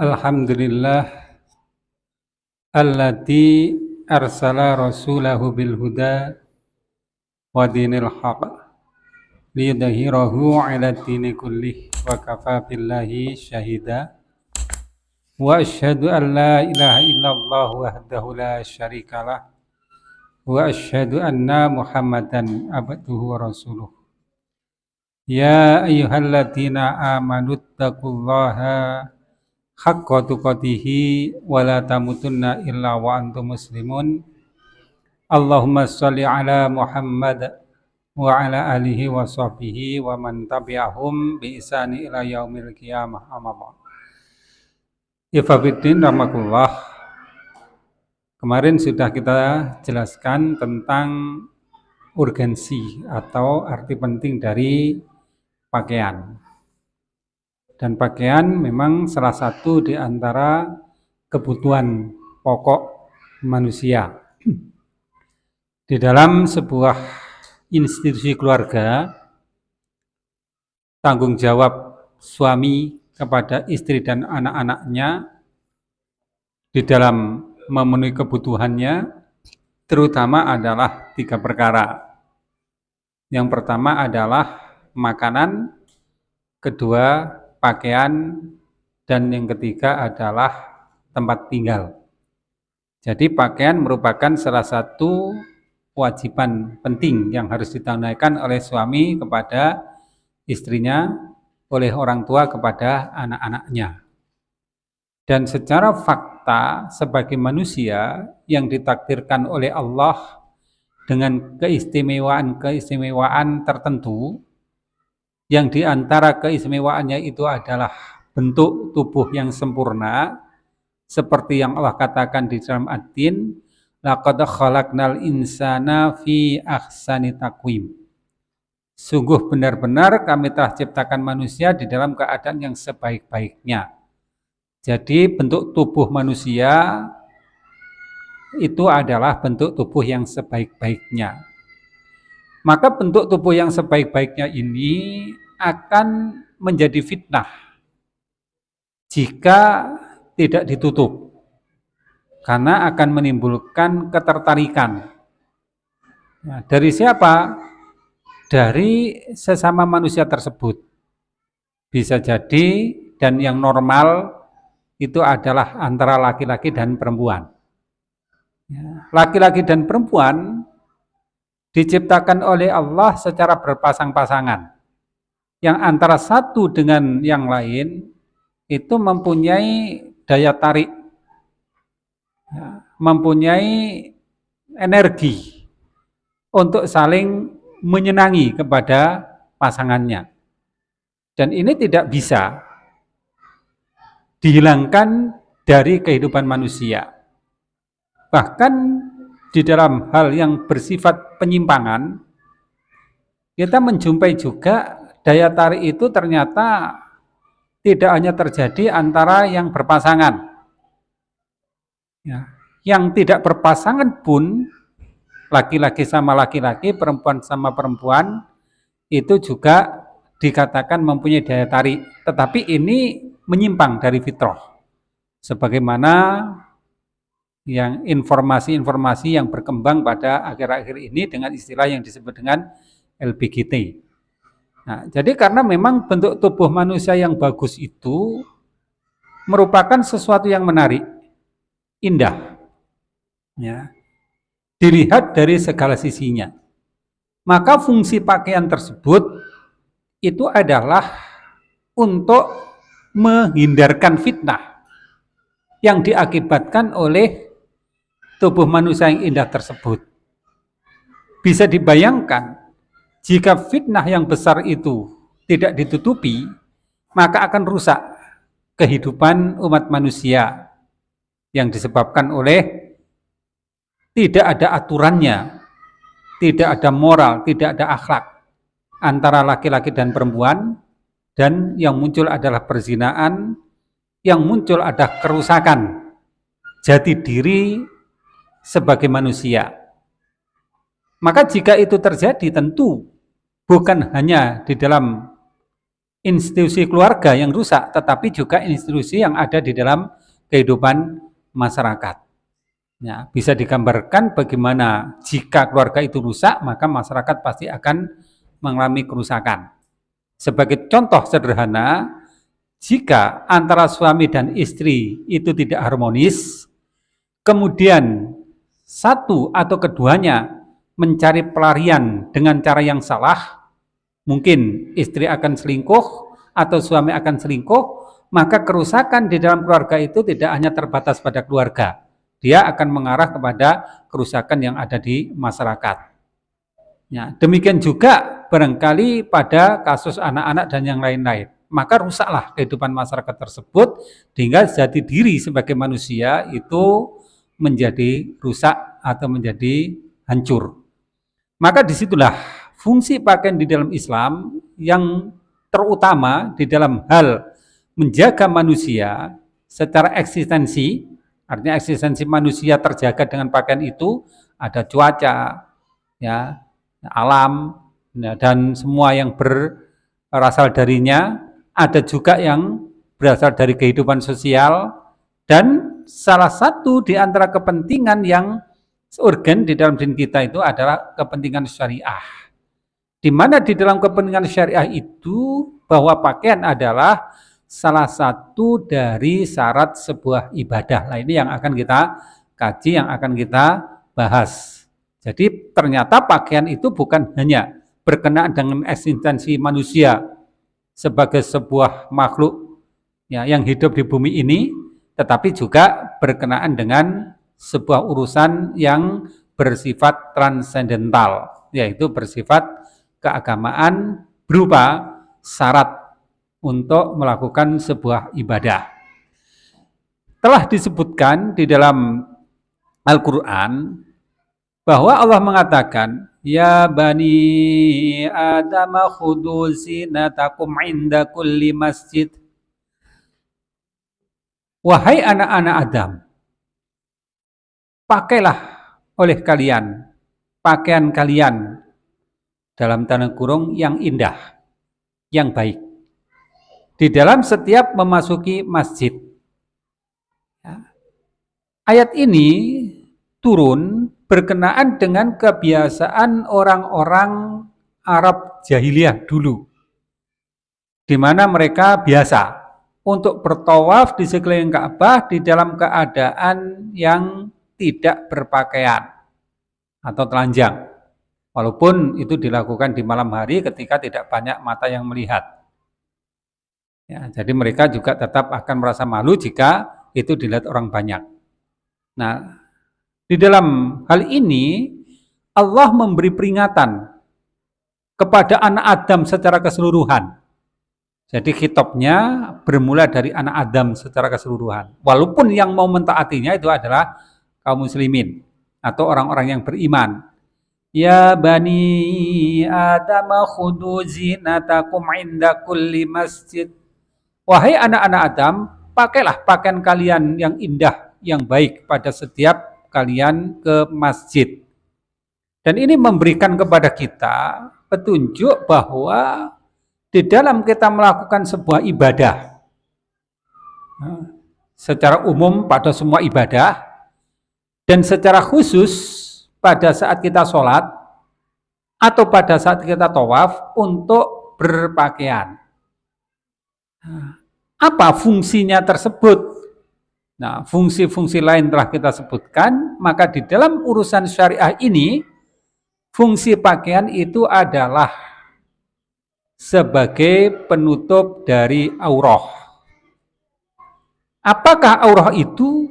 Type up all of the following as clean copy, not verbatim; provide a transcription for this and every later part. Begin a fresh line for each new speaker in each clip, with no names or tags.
Alhamdulillah allati arsala rasulahu bil huda wa dinil haq liyudhhirahu 'ala dini kullih wa kafa billahi syahida wa asyhadu an la ilaha illallah wahdahu la syarikalah wa asyhadu anna muhammadan abduhu wa rasuluh. Ya ayyuhalladzina amanu taqullaha haqqa tuqatihi wa la tamutunna illa wa antum muslimun. Allahumma sholli ala Muhammad wa ala alihi wa sahbihi wa man tabi'ahum bi ihsani ila yaumil qiyamah, amma ba'd. Ifabiddin rahmatullah. Kemarin sudah kita jelaskan tentang urgensi atau arti penting dari pakaian. Dan pakaian memang salah satu di antara kebutuhan pokok manusia. Di dalam sebuah institusi keluarga, tanggung jawab suami kepada istri dan anak-anaknya di dalam memenuhi kebutuhannya terutama adalah 3 perkara. Yang pertama adalah makanan, kedua pakaian, dan yang ketiga adalah tempat tinggal. Jadi pakaian merupakan salah satu kewajiban penting yang harus ditunaikan oleh suami kepada istrinya, oleh orang tua kepada anak-anaknya. Dan secara fakta sebagai manusia yang ditakdirkan oleh Allah dengan keistimewaan tertentu, yang diantara keistimewaannya itu adalah bentuk tubuh yang sempurna, seperti yang Allah katakan di dalam Ad-Din, laqad khalaqnal insana fi ahsani taqwim. Sungguh benar-benar kami telah ciptakan manusia di dalam keadaan yang sebaik-baiknya. Jadi bentuk tubuh manusia itu adalah bentuk tubuh yang sebaik-baiknya. Maka bentuk tubuh yang sebaik-baiknya ini akan menjadi fitnah jika tidak ditutup, karena akan menimbulkan ketertarikan. Nah, dari siapa? Dari sesama manusia tersebut. Bisa jadi, dan yang normal itu adalah antara laki-laki dan perempuan. Laki-laki dan perempuan diciptakan oleh Allah secara berpasang-pasangan, yang antara satu dengan yang lain itu mempunyai daya tarik, mempunyai energi untuk saling menyenangi kepada pasangannya. Dan ini tidak bisa dihilangkan dari kehidupan manusia. Bahkan di dalam hal yang bersifat penyimpangan, kita menjumpai juga daya tarik itu ternyata tidak hanya terjadi antara yang berpasangan. Yang tidak berpasangan pun, laki-laki sama laki-laki, perempuan sama perempuan, itu juga dikatakan mempunyai daya tarik. Tetapi ini menyimpang dari fitrah. Sebagaimana yang informasi-informasi yang berkembang pada akhir-akhir ini dengan istilah yang disebut dengan LBGT. Nah, jadi karena memang bentuk tubuh manusia yang bagus itu merupakan sesuatu yang menarik, indah, dilihat dari segala sisinya. Maka fungsi pakaian tersebut itu adalah untuk menghindarkan fitnah yang diakibatkan oleh tubuh manusia yang indah tersebut. Bisa dibayangkan, jika fitnah yang besar itu tidak ditutupi, maka akan rusak kehidupan umat manusia yang disebabkan oleh tidak ada aturannya, tidak ada moral, tidak ada akhlak antara laki-laki dan perempuan, dan yang muncul adalah perzinaan, yang muncul ada kerusakan jati diri sebagai manusia. Maka jika itu terjadi, tentu bukan hanya di dalam institusi keluarga yang rusak, tetapi juga institusi yang ada di dalam kehidupan masyarakat. Ya, bisa digambarkan bagaimana jika keluarga itu rusak, maka masyarakat pasti akan mengalami kerusakan. Sebagai contoh sederhana, jika antara suami dan istri itu tidak harmonis, kemudian satu atau keduanya mencari pelarian dengan cara yang salah, mungkin istri akan selingkuh atau suami akan selingkuh, maka kerusakan di dalam keluarga itu tidak hanya terbatas pada keluarga, dia akan mengarah kepada kerusakan yang ada di masyarakat. Ya, demikian juga barangkali pada kasus anak-anak dan yang lain-lain. Maka rusaklah kehidupan masyarakat tersebut, hingga jati diri sebagai manusia itu menjadi rusak atau menjadi hancur. Maka disitulah fungsi pakaian di dalam Islam yang terutama di dalam hal menjaga manusia secara eksistensi, artinya eksistensi manusia terjaga dengan pakaian itu, ada cuaca, ya, alam, ya, dan semua yang berasal darinya, ada juga yang berasal dari kehidupan sosial, dan salah satu di antara kepentingan yang urgen di dalam din kita itu adalah kepentingan syariah. Di mana di dalam kepentingan syariah itu bahwa pakaian adalah salah satu dari syarat sebuah ibadah. Nah, ini yang akan kita kaji, yang akan kita bahas. Jadi ternyata pakaian itu bukan hanya berkenaan dengan eksistensi manusia sebagai sebuah makhluk ya, yang hidup di bumi ini, tetapi juga berkenaan dengan sebuah urusan yang bersifat transendental, yaitu bersifat keagamaan berupa syarat untuk melakukan sebuah ibadah. Telah disebutkan di dalam Al-Quran bahwa Allah mengatakan, ya bani Adam khudhu zinatakum inda kulli masjid. Wahai anak-anak Adam, pakailah oleh kalian pakaian kalian dalam tanda kurung yang indah, yang baik, di dalam setiap memasuki masjid. Ayat ini turun berkenaan dengan kebiasaan orang-orang Arab jahiliyah dulu, di mana mereka biasa untuk bertawaf di sekeliling Ka'bah di dalam keadaan yang tidak berpakaian atau telanjang, walaupun itu dilakukan di malam hari ketika tidak banyak mata yang melihat. Ya, jadi mereka juga tetap akan merasa malu jika itu dilihat orang banyak. Nah, di dalam hal ini Allah memberi peringatan kepada anak Adam secara keseluruhan. Jadi khitabnya bermula dari anak Adam secara keseluruhan. Walaupun yang mau mentaatinya itu adalah kaum muslimin atau orang-orang yang beriman. Ya bani Adam khudhu zinatakum inda kulli masjid. Wahai anak-anak Adam, pakailah pakaian kalian yang indah, yang baik pada setiap kalian ke masjid. Dan ini memberikan kepada kita petunjuk bahwa di dalam kita melakukan sebuah ibadah, secara umum pada semua ibadah, dan secara khusus pada saat kita sholat, atau pada saat kita tawaf untuk berpakaian. Apa fungsinya tersebut? Nah, fungsi-fungsi lain telah kita sebutkan, maka di dalam urusan syariah ini, fungsi pakaian itu adalah sebagai penutup dari aurah. Apakah aurah itu?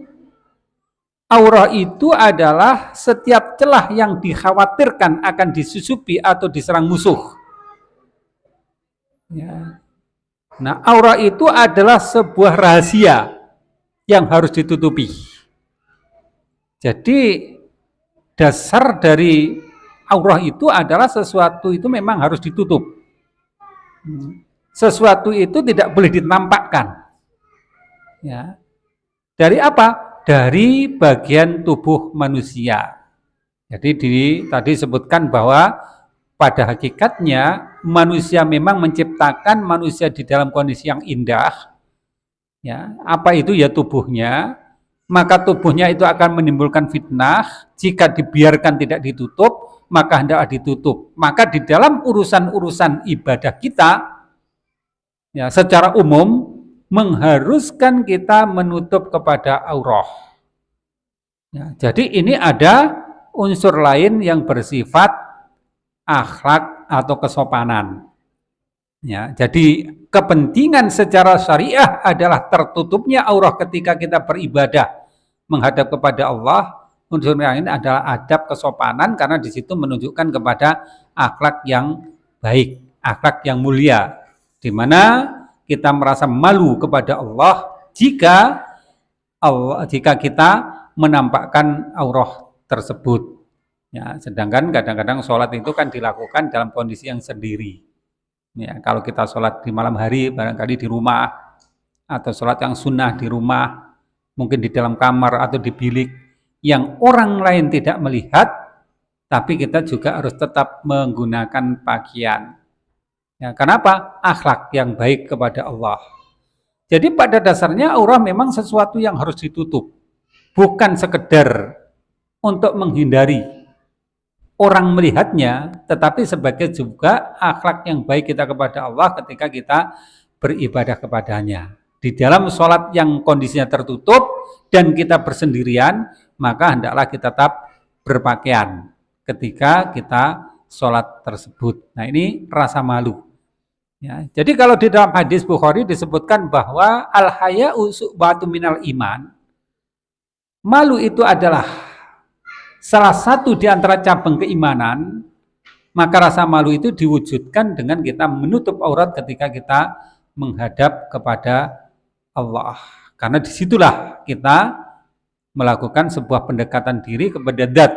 Aurah itu adalah setiap celah yang dikhawatirkan akan disusupi atau diserang musuh. Ya. Nah, aurah itu adalah sebuah rahasia yang harus ditutupi. Jadi dasar dari aurah itu adalah sesuatu itu memang harus ditutup. Sesuatu itu tidak boleh ditampakkan. Ya. Dari apa? Dari bagian tubuh manusia. Jadi tadi sebutkan bahwa pada hakikatnya manusia memang menciptakan manusia di dalam kondisi yang indah. Ya, apa itu ya tubuhnya? Maka tubuhnya itu akan menimbulkan fitnah. Jika dibiarkan tidak ditutup, maka hendaklah ditutup. Maka di dalam urusan-urusan ibadah kita, ya, secara umum mengharuskan kita menutup kepada aurat. Ya, jadi ini ada unsur lain yang bersifat akhlak atau kesopanan. Ya, jadi kepentingan secara syariah adalah tertutupnya aurat ketika kita beribadah menghadap kepada Allah. Unsur lain adalah adab kesopanan karena di situ menunjukkan kepada akhlak yang baik, akhlak yang mulia, di mana kita merasa malu kepada Allah jika kita menampakkan aurat tersebut. Ya, sedangkan kadang-kadang sholat itu kan dilakukan dalam kondisi yang sendiri. Ya, kalau kita sholat di malam hari barangkali di rumah, atau sholat yang sunnah di rumah, mungkin di dalam kamar atau di bilik yang orang lain tidak melihat, tapi kita juga harus tetap menggunakan pakaian. Ya, kenapa? Akhlak yang baik kepada Allah. Jadi pada dasarnya aurat memang sesuatu yang harus ditutup, bukan sekedar untuk menghindari orang melihatnya, tetapi sebagai juga akhlak yang baik kita kepada Allah ketika kita beribadah kepadanya. Di dalam sholat yang kondisinya tertutup dan kita bersendirian, maka hendaklah kita tetap berpakaian ketika kita sholat tersebut. Nah, ini rasa malu. Ya, jadi kalau di dalam hadis Bukhari disebutkan bahwa al-haya'u su'batun minal iman. Malu itu adalah salah satu di antara cabang keimanan, maka rasa malu itu diwujudkan dengan kita menutup aurat ketika kita menghadap kepada Allah. Karena disitulah kita melakukan sebuah pendekatan diri kepada zat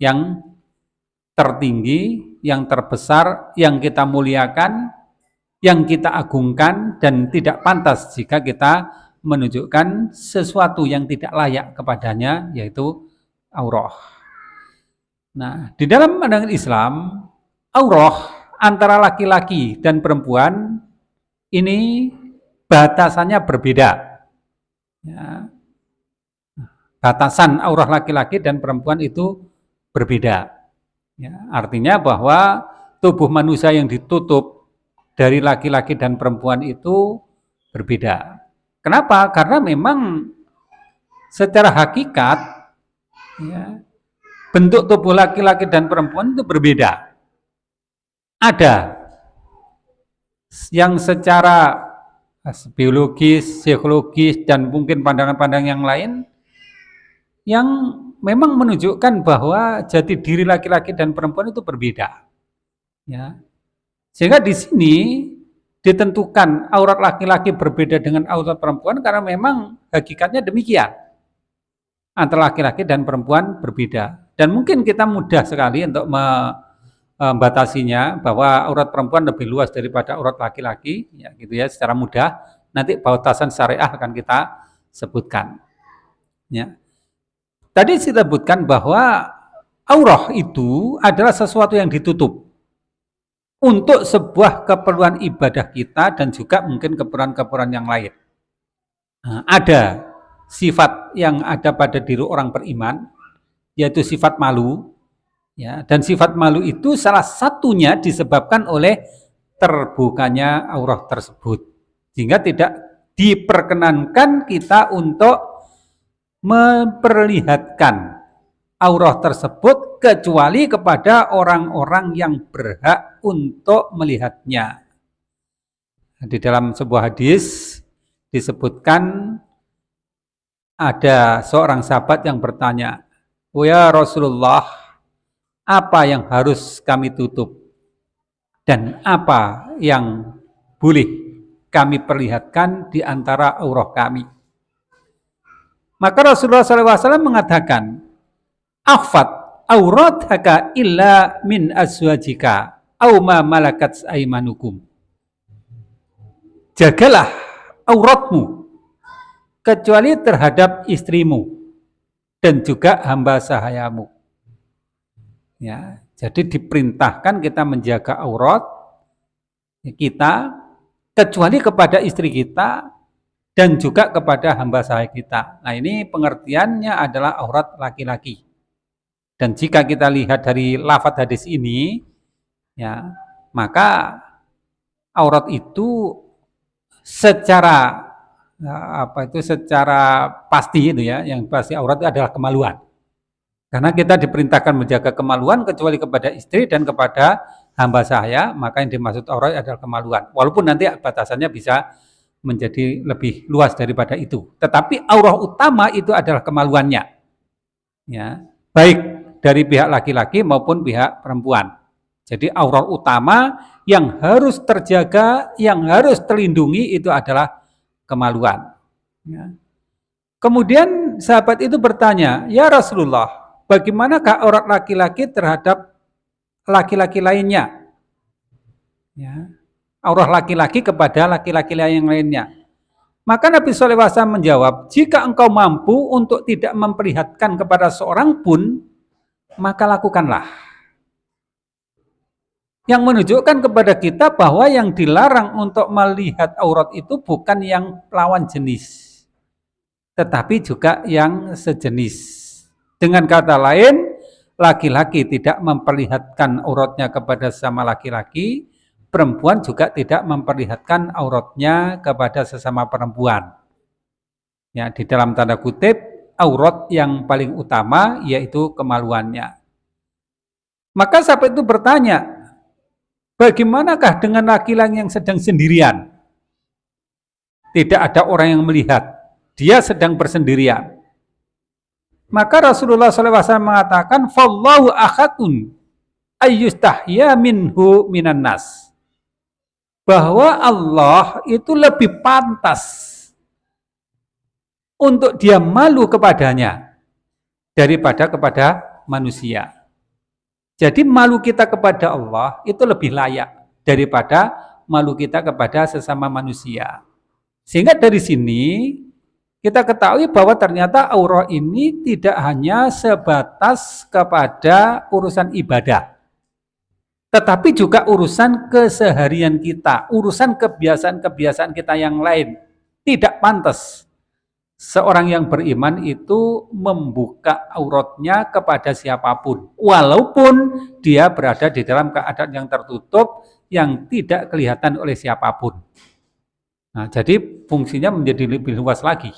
yang tertinggi, yang terbesar, yang kita muliakan, yang kita agungkan, dan tidak pantas jika kita menunjukkan sesuatu yang tidak layak kepadanya, yaitu aurat. Nah, di dalam pandangan Islam, aurat antara laki-laki dan perempuan ini batasannya berbeda. Ya. Batasan aurat laki-laki dan perempuan itu berbeda. Ya, artinya bahwa tubuh manusia yang ditutup dari laki-laki dan perempuan itu berbeda. Kenapa? Karena memang secara hakikat, ya, bentuk tubuh laki-laki dan perempuan itu berbeda. Ada yang secara biologis, psikologis, dan mungkin pandangan-pandangan yang lain yang memang menunjukkan bahwa jati diri laki-laki dan perempuan itu berbeda. Ya. Sehingga di sini ditentukan aurat laki-laki berbeda dengan aurat perempuan karena memang hakikatnya demikian. Antara laki-laki dan perempuan berbeda. Dan mungkin kita mudah sekali untuk membatasinya bahwa aurat perempuan lebih luas daripada aurat laki-laki, ya gitu ya, secara mudah. Nanti batasan syariah akan kita sebutkan. Ya. Tadi saya sebutkan bahwa aurat itu adalah sesuatu yang ditutup untuk sebuah keperluan ibadah kita dan juga mungkin keperluan-keperluan yang lain. Nah, ada sifat yang ada pada diri orang beriman, yaitu sifat malu. Ya, dan sifat malu itu salah satunya disebabkan oleh terbukanya aurat tersebut. Sehingga tidak diperkenankan kita untuk memperlihatkan aurat tersebut kecuali kepada orang-orang yang berhak untuk melihatnya. Di dalam sebuah hadis disebutkan ada seorang sahabat yang bertanya, "Ya Rasulullah, apa yang harus kami tutup dan apa yang boleh kami perlihatkan di antara aurat kami?" Maka Rasulullah SAW mengatakan, "Akhfat aurataka illa min azwajika au ma malakat aimanukum." Jagalah auratmu kecuali terhadap istrimu dan juga hamba sahayamu. Ya, Jadi diperintahkan kita menjaga aurat kita kecuali kepada istri kita dan juga kepada hamba sahaya kita. Nah, ini pengertiannya adalah aurat laki-laki. Dan jika kita lihat dari lafadz hadis ini, ya, maka aurat itu secara secara pasti itu ya, yang pasti aurat itu adalah kemaluan. Karena kita diperintahkan menjaga kemaluan kecuali kepada istri dan kepada hamba sahaya, maka yang dimaksud aurat adalah kemaluan. Walaupun nanti batasannya bisa menjadi lebih luas daripada itu. Tetapi aurat utama itu adalah kemaluannya. Ya, baik dari pihak laki-laki maupun pihak perempuan. Jadi aurat utama yang harus terjaga, yang harus terlindungi itu adalah kemaluan. Ya. Kemudian sahabat itu bertanya, "Ya Rasulullah, bagaimanakah aurat laki-laki terhadap laki-laki lainnya?" Ya. Aurat laki-laki kepada laki-laki yang lainnya. Maka Nabi SAW menjawab, "Jika engkau mampu untuk tidak memperlihatkan kepada seorang pun, maka lakukanlah." Yang menunjukkan kepada kita bahwa yang dilarang untuk melihat aurat itu bukan yang lawan jenis, tetapi juga yang sejenis. Dengan kata lain, laki-laki tidak memperlihatkan auratnya kepada sesama laki-laki, perempuan juga tidak memperlihatkan auratnya kepada sesama perempuan. Ya, di dalam tanda kutip, aurat yang paling utama yaitu kemaluannya. Maka sahabat itu bertanya, bagaimanakah dengan laki-laki yang sedang sendirian? Tidak ada orang yang melihat, dia sedang bersendirian. Maka Rasulullah SAW mengatakan, "Fallahu akhakun ayyustahya minhu minan nas." Bahwa Allah itu lebih pantas untuk dia malu kepadanya daripada kepada manusia. Jadi malu kita kepada Allah itu lebih layak daripada malu kita kepada sesama manusia. Sehingga dari sini kita ketahui bahwa ternyata aurat ini tidak hanya sebatas kepada urusan ibadah, tetapi juga urusan keseharian kita, urusan kebiasaan-kebiasaan kita yang lain. Tidak pantas seorang yang beriman itu membuka auratnya kepada siapapun, walaupun dia berada di dalam keadaan yang tertutup, yang tidak kelihatan oleh siapapun. Nah, jadi fungsinya menjadi lebih luas lagi,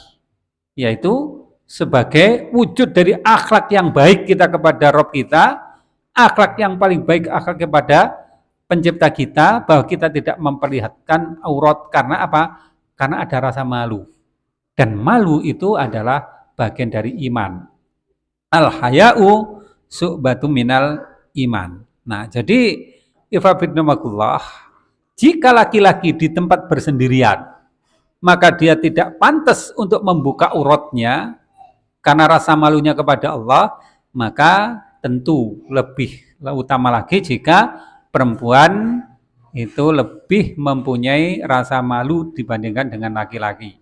yaitu sebagai wujud dari akhlak yang baik kita kepada Rabb kita, akhlak yang paling baik akhlak kepada pencipta kita, bahwa kita tidak memperlihatkan aurat karena apa? Karena ada rasa malu. Dan malu itu adalah bagian dari iman. Al-haya'u su'batu minal iman. Nah, jadi ifabidnamakullah, jika laki-laki di tempat bersendirian, maka dia tidak pantas untuk membuka auratnya karena rasa malunya kepada Allah, maka tentu lebih utama lagi jika perempuan itu lebih mempunyai rasa malu dibandingkan dengan laki-laki.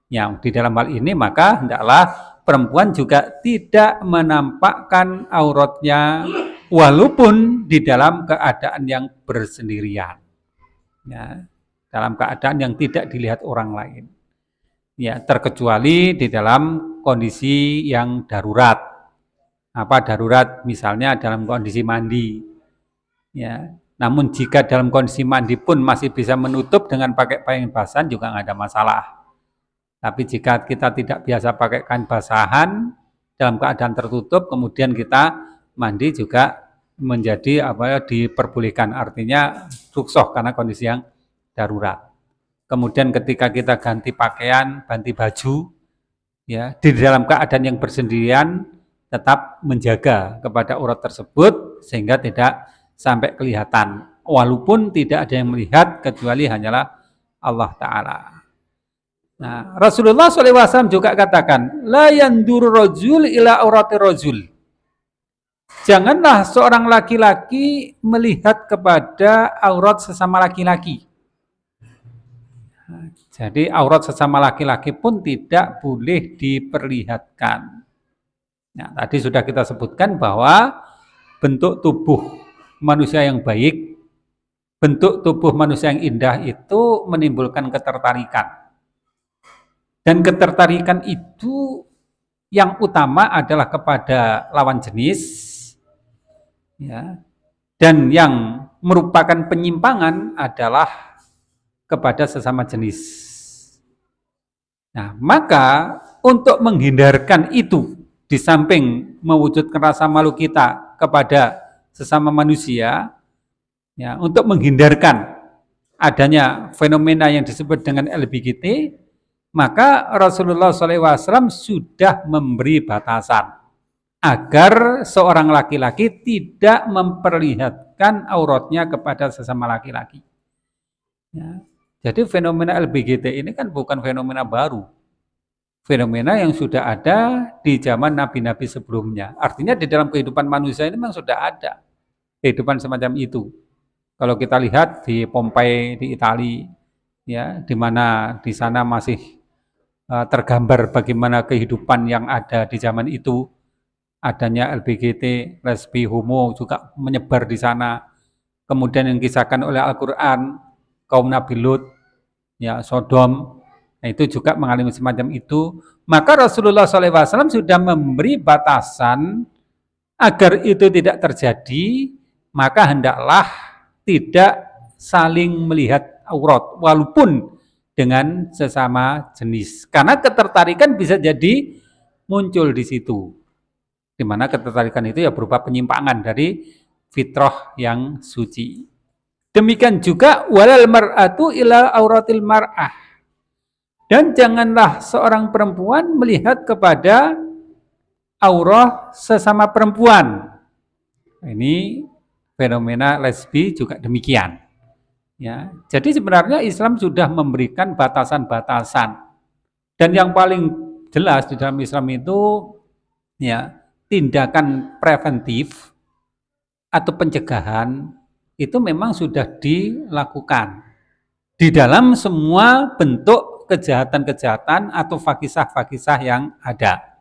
Yang di dalam hal ini maka hendaklah perempuan juga tidak menampakkan auratnya walaupun di dalam keadaan yang bersendirian. Ya, dalam keadaan yang tidak dilihat orang lain. Ya, terkecuali di dalam kondisi yang darurat. Apa darurat? Misalnya dalam kondisi mandi. Ya, namun jika dalam kondisi mandi pun masih bisa menutup dengan pakai kain basahan juga nggak ada masalah. Tapi jika kita tidak biasa pakai kain basahan dalam keadaan tertutup, kemudian kita mandi juga menjadi diperbolehkan, artinya rukhsah karena kondisi yang darurat. Kemudian ketika kita ganti pakaian, ganti baju, ya di dalam keadaan yang bersendirian tetap menjaga kepada aurat tersebut sehingga tidak sampai kelihatan, walaupun tidak ada yang melihat kecuali hanyalah Allah Ta'ala. Nah, Rasulullah SAW juga katakan, la yanduru rajul ila aurati rajul. Janganlah seorang laki-laki melihat kepada aurat sesama laki-laki. Jadi aurat sesama laki-laki pun tidak boleh diperlihatkan. Nah, tadi sudah kita sebutkan bahwa bentuk tubuh manusia yang baik, bentuk tubuh manusia yang indah itu menimbulkan ketertarikan. Dan ketertarikan itu yang utama adalah kepada lawan jenis, ya. Dan yang merupakan penyimpangan adalah kepada sesama jenis. Nah, maka untuk menghindarkan itu, di samping mewujudkan rasa malu kita kepada sesama manusia, ya, untuk menghindarkan adanya fenomena yang disebut dengan LBGT, maka Rasulullah SAW sudah memberi batasan agar seorang laki-laki tidak memperlihatkan auratnya kepada sesama laki-laki. Ya. Jadi fenomena LBGT ini kan bukan fenomena baru, fenomena yang sudah ada di zaman nabi-nabi sebelumnya. Artinya di dalam kehidupan manusia ini memang sudah ada kehidupan semacam itu. Kalau kita lihat di Pompei di Italia, ya, di mana di sana masih tergambar bagaimana kehidupan yang ada di zaman itu, adanya LBGT, lesbi, homo juga menyebar di sana. Kemudian yang kisahkan oleh Al-Quran, kaum Nabi Lut, ya, Sodom, nah itu juga mengalami semacam itu. Maka Rasulullah SAW sudah memberi batasan agar itu tidak terjadi, maka hendaklah tidak saling melihat aurat, walaupun dengan sesama jenis. Karena ketertarikan bisa jadi muncul di situ. Di mana ketertarikan itu ya berupa penyimpangan dari fitrah yang suci. Demikian juga walal mar'atu ila auratil mar'ah. Dan janganlah seorang perempuan melihat kepada aurah sesama perempuan. Ini fenomena lesbi juga demikian. Ya, jadi sebenarnya Islam sudah memberikan batasan-batasan, dan yang paling jelas di dalam Islam itu, ya, tindakan preventif atau pencegahan itu memang sudah dilakukan di dalam semua bentuk kejahatan-kejahatan atau fakisah-fakisah yang ada.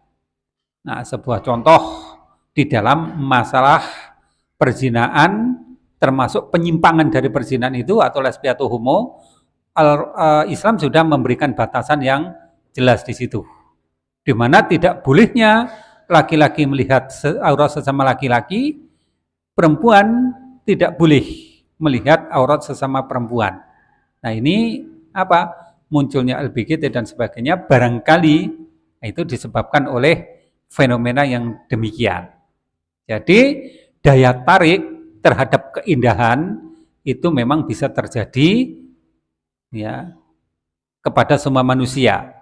Nah, sebuah contoh di dalam masalah perzinaan, termasuk penyimpangan dari perzinahan itu atau lesbi atau homo, Islam sudah memberikan batasan yang jelas di situ, di mana tidak bolehnya laki-laki melihat aurat sesama laki-laki, perempuan tidak boleh melihat aurat sesama perempuan. Nah, ini apa? Munculnya LBGT dan sebagainya barangkali itu disebabkan oleh fenomena yang demikian. Jadi daya tarik terhadap keindahan itu memang bisa terjadi, ya, kepada semua manusia.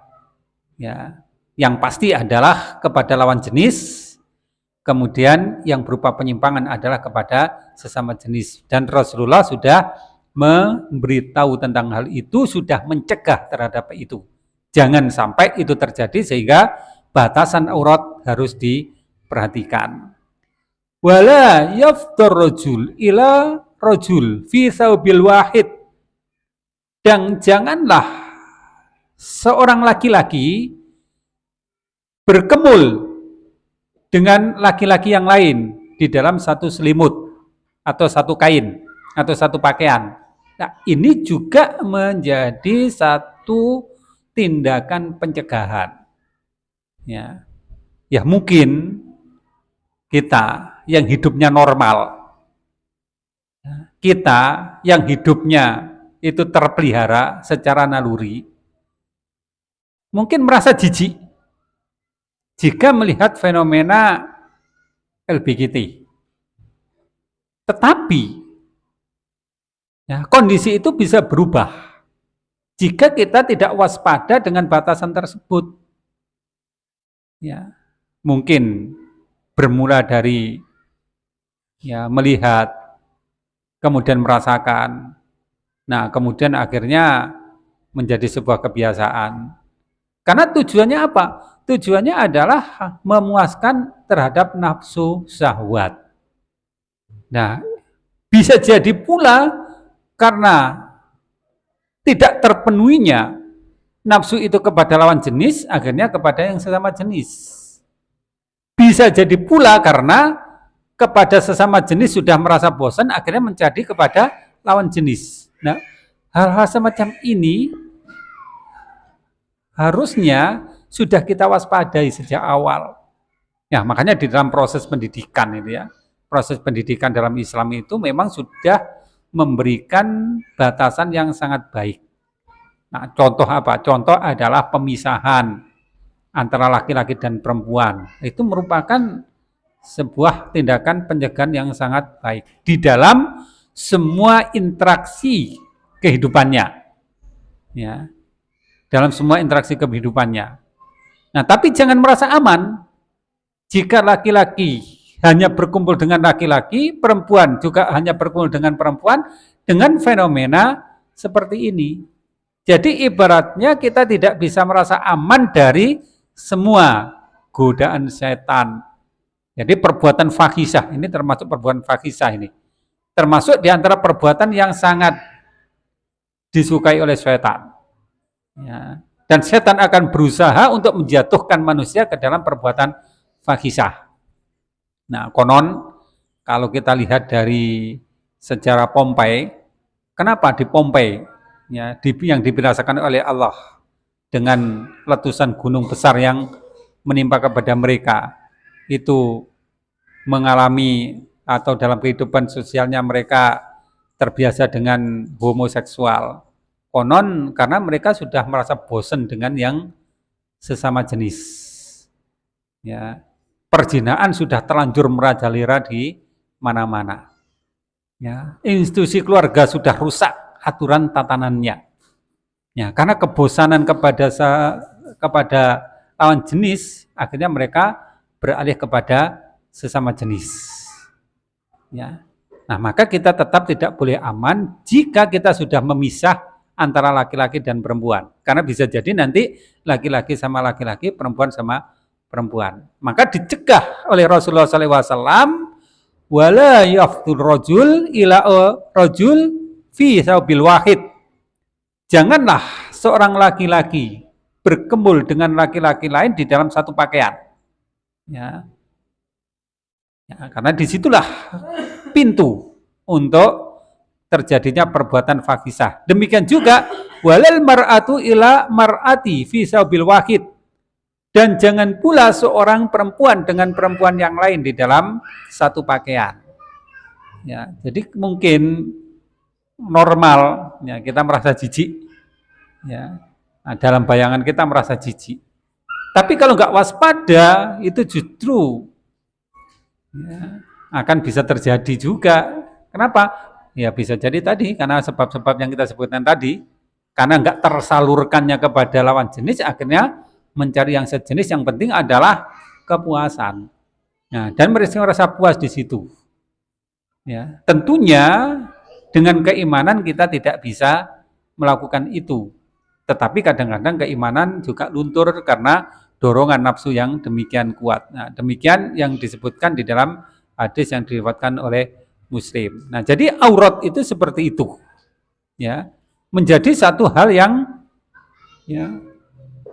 Ya, yang pasti adalah kepada lawan jenis, kemudian yang berupa penyimpangan adalah kepada sesama jenis. Dan Rasulullah sudah memberitahu tentang hal itu, sudah mencegah terhadap itu. Jangan sampai itu terjadi sehingga batasan aurat harus diperhatikan. Wala yaftar rajul ila rajul fi thawbil wahid. Dan janganlah seorang laki-laki berkemul dengan laki-laki yang lain di dalam satu selimut atau satu kain atau satu pakaian. Nah, ini juga menjadi satu tindakan pencegahan. Ya, ya mungkin kita yang hidupnya normal, kita yang hidupnya itu terpelihara secara naluri, mungkin merasa jijik jika melihat fenomena LBGT. Tetapi ya, kondisi itu bisa berubah jika kita tidak waspada dengan batasan tersebut. Ya, mungkin bermula dari, ya, melihat, kemudian merasakan, nah kemudian akhirnya menjadi sebuah kebiasaan. Karena tujuannya apa? Tujuannya adalah memuaskan terhadap nafsu syahwat. Nah, bisa jadi pula karena tidak terpenuhinya nafsu itu kepada lawan jenis, akhirnya kepada yang sesama jenis. Bisa jadi pula karena kepada sesama jenis sudah merasa bosan, akhirnya menjadi kepada lawan jenis. Nah, hal-hal semacam ini harusnya sudah kita waspadai sejak awal. Ya, makanya di dalam proses pendidikan itu ya, proses pendidikan dalam Islam itu memang sudah memberikan batasan yang sangat baik. Nah, contoh apa? Contoh adalah pemisahan antara laki-laki dan perempuan. Itu merupakan sebuah tindakan pencegahan yang sangat baik di dalam semua interaksi kehidupannya. Ya, dalam semua interaksi kehidupannya. Nah, tapi jangan merasa aman jika laki-laki hanya berkumpul dengan laki-laki, perempuan juga hanya berkumpul dengan perempuan, dengan fenomena seperti ini. Jadi ibaratnya kita tidak bisa merasa aman dari semua godaan setan. Jadi perbuatan fahisah, ini termasuk perbuatan fahisah ini. Termasuk di antara perbuatan yang sangat disukai oleh setan. Ya. Dan setan akan berusaha untuk menjatuhkan manusia ke dalam perbuatan fahisah. Nah, konon kalau kita lihat dari sejarah Pompei, kenapa di Pompei ya, yang dibinasakan oleh Allah dengan letusan gunung besar yang menimpa kepada mereka, itu mengalami atau dalam kehidupan sosialnya mereka terbiasa dengan homoseksual. Konon karena mereka sudah merasa bosan dengan yang sesama jenis. Ya, perzinaan sudah terlanjur merajalela di mana-mana. Ya, institusi keluarga sudah rusak aturan tatanannya. Ya, karena kebosanan kepada lawan jenis, akhirnya mereka beralih kepada sesama jenis. Ya. Nah, maka kita tetap tidak boleh aman jika kita sudah memisah antara laki-laki dan perempuan. Karena bisa jadi nanti laki-laki sama laki-laki, perempuan sama perempuan. Maka dicegah oleh Rasulullah SAW, wala yaftul rajul ila rajul fi saubil wahid. Janganlah seorang laki-laki berkumpul dengan laki-laki lain di dalam satu pakaian. Ya. Ya, karena disitulah pintu untuk terjadinya perbuatan fahisah. Demikian juga walal mar'atu ila mar'ati fi saubil wahid. Dan jangan pula seorang perempuan dengan perempuan yang lain di dalam satu pakaian. Ya, jadi mungkin normal ya, kita merasa jijik. Ya. Nah, dalam bayangan kita merasa jijik. Tapi kalau nggak waspada, itu justru ya, akan bisa terjadi juga. Kenapa? Ya bisa jadi tadi karena sebab-sebab yang kita sebutkan tadi, karena nggak tersalurkannya kepada lawan jenis, akhirnya mencari yang sejenis. Yang penting adalah kepuasan. Nah, dan merasa puas di situ. Ya, tentunya dengan keimanan kita tidak bisa melakukan itu. Tetapi kadang-kadang keimanan juga luntur karena dorongan nafsu yang demikian kuat. Nah, demikian yang disebutkan di dalam hadis yang diriwayatkan oleh Muslim. Nah, jadi aurat itu seperti itu. Ya, menjadi satu hal yang ya,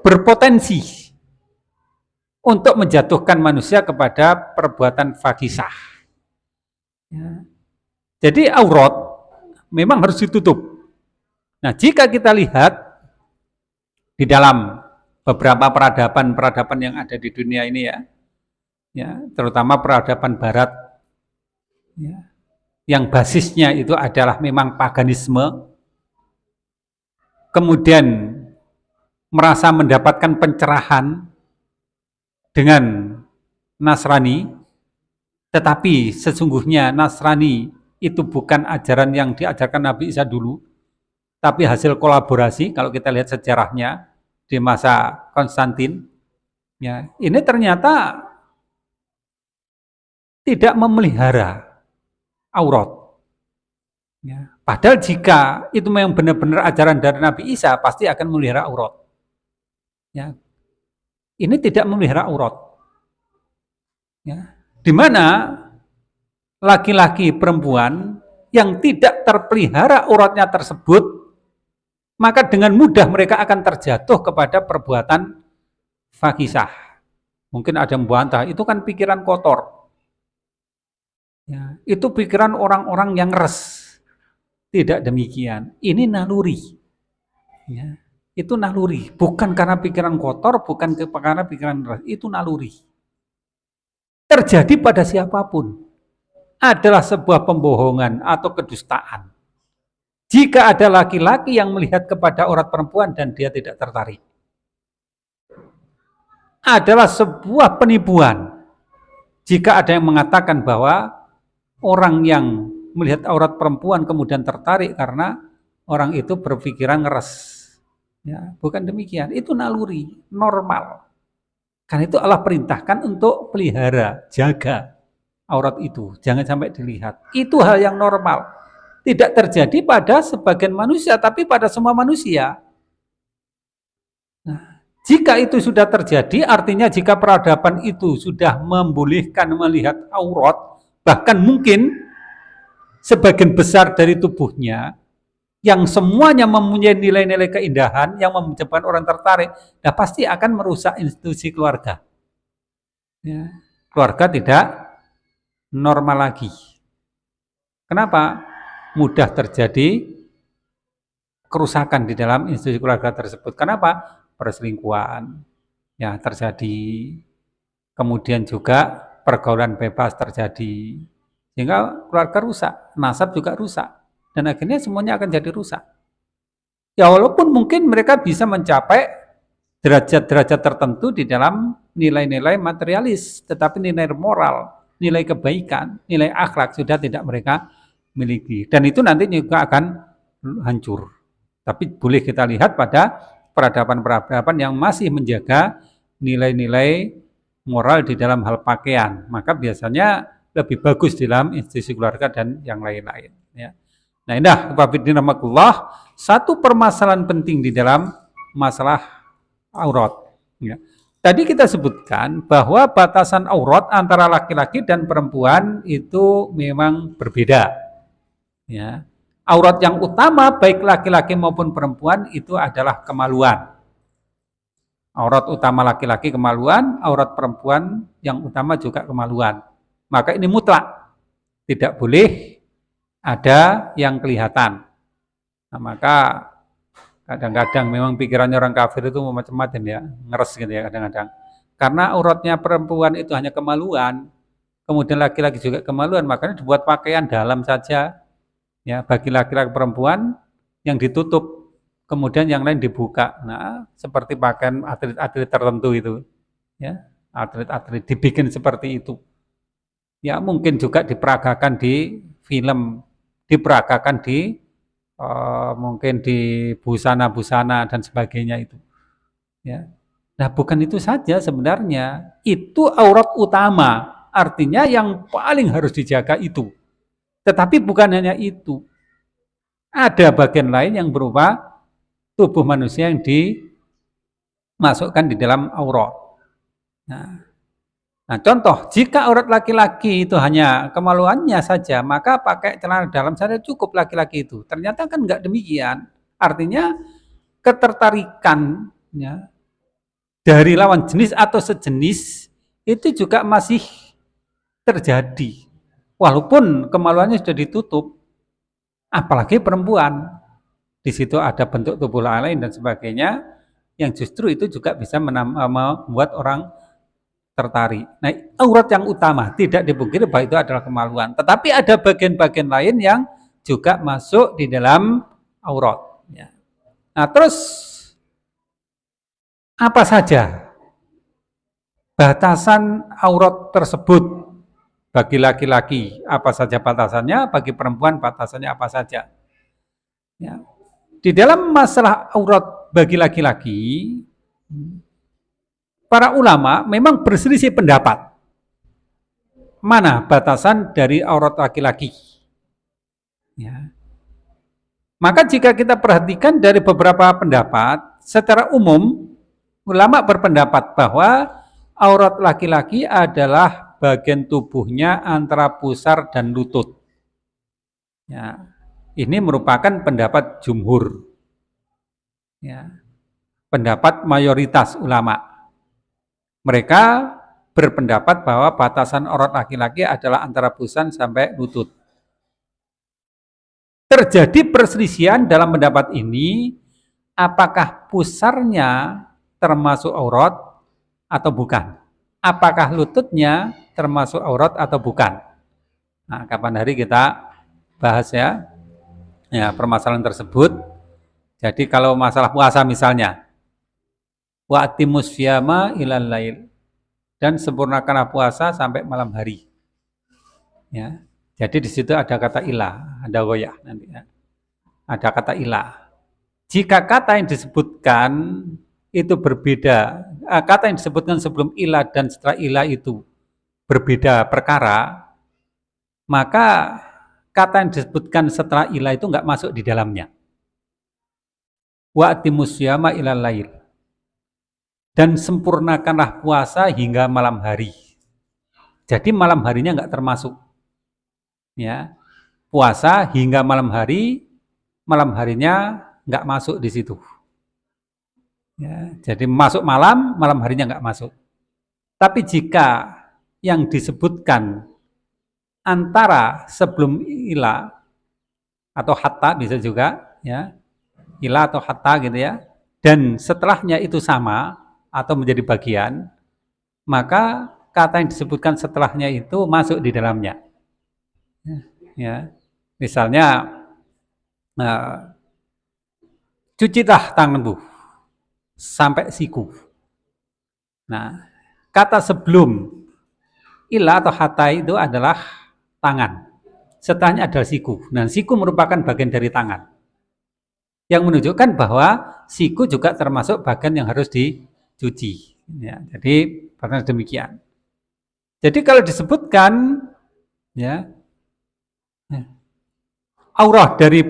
berpotensi untuk menjatuhkan manusia kepada perbuatan fahisah. Ya. Jadi aurat memang harus ditutup. Nah, jika kita lihat di dalam beberapa peradaban yang ada di dunia ini ya, terutama peradaban Barat, ya, yang basisnya itu adalah memang paganisme, kemudian merasa mendapatkan pencerahan dengan Nasrani, tetapi sesungguhnya Nasrani itu bukan ajaran yang diajarkan Nabi Isa dulu, tapi hasil kolaborasi. Kalau kita lihat sejarahnya di masa Konstantin, ya, ini ternyata tidak memelihara aurat. Ya, padahal jika itu memang benar-benar ajaran dari Nabi Isa, pasti akan memelihara aurat. Ya, ini tidak memelihara aurat. Ya, di mana laki-laki perempuan yang tidak terpelihara auratnya tersebut, maka dengan mudah mereka akan terjatuh kepada perbuatan fahisah. Mungkin ada yang membantah, itu kan pikiran kotor. Ya, itu pikiran orang-orang yang res. Tidak demikian. Ini naluri. Ya, itu naluri. Bukan karena pikiran kotor, bukan karena pikiran res. Itu naluri. Terjadi pada siapapun. Adalah sebuah pembohongan atau kedustaan. Jika ada laki-laki yang melihat kepada aurat perempuan dan dia tidak tertarik. Adalah sebuah penipuan. Jika ada yang mengatakan bahwa orang yang melihat aurat perempuan kemudian tertarik karena orang itu berpikiran ngeres. Ya, bukan demikian. Itu naluri, normal. Karena itu Allah perintahkan untuk pelihara, jaga aurat itu. Jangan sampai dilihat. Itu hal yang normal. Tidak terjadi pada sebagian manusia, tapi pada semua manusia. Nah, jika itu sudah terjadi, artinya jika peradaban itu sudah membolehkan melihat aurat, bahkan mungkin sebagian besar dari tubuhnya, yang semuanya mempunyai nilai-nilai keindahan yang menyebabkan orang tertarik, nah pasti akan merusak institusi keluarga. Ya, keluarga tidak normal lagi. Kenapa? Mudah terjadi kerusakan di dalam institusi keluarga tersebut. Kenapa? Perselingkuhan ya terjadi, kemudian juga pergaulan bebas terjadi, sehingga keluarga rusak, nasab juga rusak, dan akhirnya semuanya akan jadi rusak. Ya walaupun mungkin mereka bisa mencapai derajat-derajat tertentu di dalam nilai-nilai materialis, tetapi nilai moral, nilai kebaikan, nilai akhlak sudah tidak mereka miliki, dan itu nanti juga akan hancur. Tapi boleh kita lihat pada peradaban-peradaban yang masih menjaga nilai-nilai moral di dalam hal pakaian, maka biasanya lebih bagus di dalam institusi keluarga dan yang lain-lain. Ya. Nah, indah, satu permasalahan penting di dalam masalah aurat. Ya. Tadi kita sebutkan bahwa batasan aurat antara laki-laki dan perempuan itu memang berbeda. Ya. Aurat yang utama baik laki-laki maupun perempuan itu adalah kemaluan. Aurat utama laki-laki kemaluan, aurat perempuan yang utama juga kemaluan. Maka ini mutlak. Tidak boleh ada yang kelihatan. Nah, maka kadang-kadang memang pikirannya orang kafir itu macam-macam ya, ngeres gitu ya kadang-kadang. Karena auratnya perempuan itu hanya kemaluan, kemudian laki-laki juga kemaluan, makanya dibuat pakaian dalam saja. Ya, bagi laki-laki perempuan yang ditutup, kemudian yang lain dibuka. Nah, seperti pakaian atlet-atlet tertentu itu, ya, atlet-atlet dibikin seperti itu. Ya, mungkin juga diperagakan di film, diperagakan di mungkin di busana-busana dan sebagainya itu. Ya. Nah, bukan itu saja sebenarnya, itu aurat utama, artinya yang paling harus dijaga itu. Tetapi bukan hanya itu. Ada bagian lain yang berupa tubuh manusia yang dimasukkan di dalam aurat. Nah, contoh, jika aurat laki-laki itu hanya kemaluannya saja, maka pakai celana dalam saja cukup laki-laki itu. Ternyata kan enggak demikian. Artinya ketertarikan ya, dari lawan jenis atau sejenis itu juga masih terjadi. Walaupun kemaluannya sudah ditutup, apalagi perempuan. Di situ ada bentuk tubuh lain dan sebagainya, yang justru itu juga bisa membuat orang tertarik. Nah, aurat yang utama tidak dipungkiri bahwa itu adalah kemaluan. Tetapi ada bagian-bagian lain yang juga masuk di dalam aurat. Nah, terus apa saja batasan aurat tersebut? Bagi laki-laki apa saja batasannya, bagi perempuan batasannya apa saja. Ya. Di dalam masalah aurat bagi laki-laki, para ulama memang berselisih pendapat. Mana batasan dari aurat laki-laki? Ya. Maka jika kita perhatikan dari beberapa pendapat, secara umum ulama berpendapat bahwa aurat laki-laki adalah bagian tubuhnya antara pusar dan lutut. Ya, ini merupakan pendapat jumhur. Ya, pendapat mayoritas ulama. Mereka berpendapat bahwa batasan aurat laki-laki adalah antara pusar sampai lutut. Terjadi perselisihan dalam pendapat ini, apakah pusarnya termasuk aurat atau bukan? Apakah lututnya termasuk aurat atau bukan? Nah, kapan hari kita bahas ya permasalahan tersebut. Jadi kalau masalah puasa misalnya, wa atimus syiyama ilal lail, dan sempurnakanlah puasa sampai malam hari. Ya. Jadi di situ ada kata ilah, ada goyah nanti ya. Ada kata ilah. Jika kata yang disebutkan itu berbeda, kata yang disebutkan sebelum ilah dan setelah ilah itu berbeda perkara, maka kata yang disebutkan setelah ilah itu nggak masuk di dalamnya. Wa atimus syiyama ilal lail, dan sempurnakanlah puasa hingga malam hari. Jadi malam harinya nggak termasuk. Ya, puasa hingga malam hari, malam harinya nggak masuk di situ. Ya, jadi masuk malam, malam harinya nggak masuk. Tapi jika yang disebutkan antara sebelum ilah atau hatta bisa juga, ya, ilah atau hatta gitu ya, dan setelahnya itu sama atau menjadi bagian, maka kata yang disebutkan setelahnya itu masuk di dalamnya. Ya, misalnya cucilah tanganmu sampai siku. Nah, kata sebelum ilah atau hatta itu adalah tangan. Setelahnya adalah siku. Nah, siku merupakan bagian dari tangan. Yang menunjukkan bahwa siku juga termasuk bagian yang harus dicuci. Ya, jadi karena demikian. Jadi kalau disebutkan ya aurah dari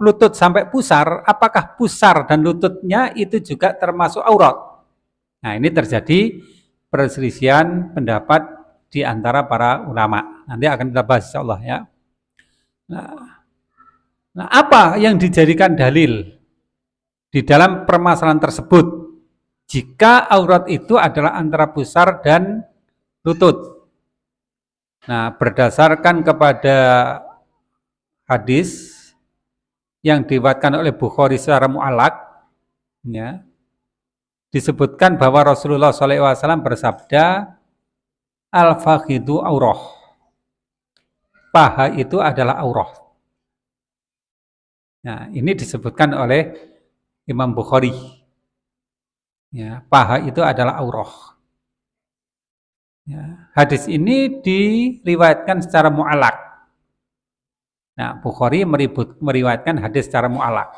lutut sampai pusar, apakah pusar dan lututnya itu juga termasuk aurat? Nah, ini terjadi perselisihan pendapat di antara para ulama. Nanti akan kita bahas insyaallah ya. Nah, apa yang dijadikan dalil di dalam permasalahan tersebut? Jika aurat itu adalah antara pusar dan lutut. Nah, berdasarkan kepada hadis yang diriwayatkan oleh Bukhari secara mu'allaq, ya, disebutkan bahwa Rasulullah SAW bersabda, al-fakhidu aurah, paha itu adalah aurah. Nah, ini disebutkan oleh Imam Bukhari. Ya, paha itu adalah aurah. Ya, hadis ini diriwayatkan secara mu'allaq. Nah, Bukhari meriwayatkan hadis secara mu'allaq.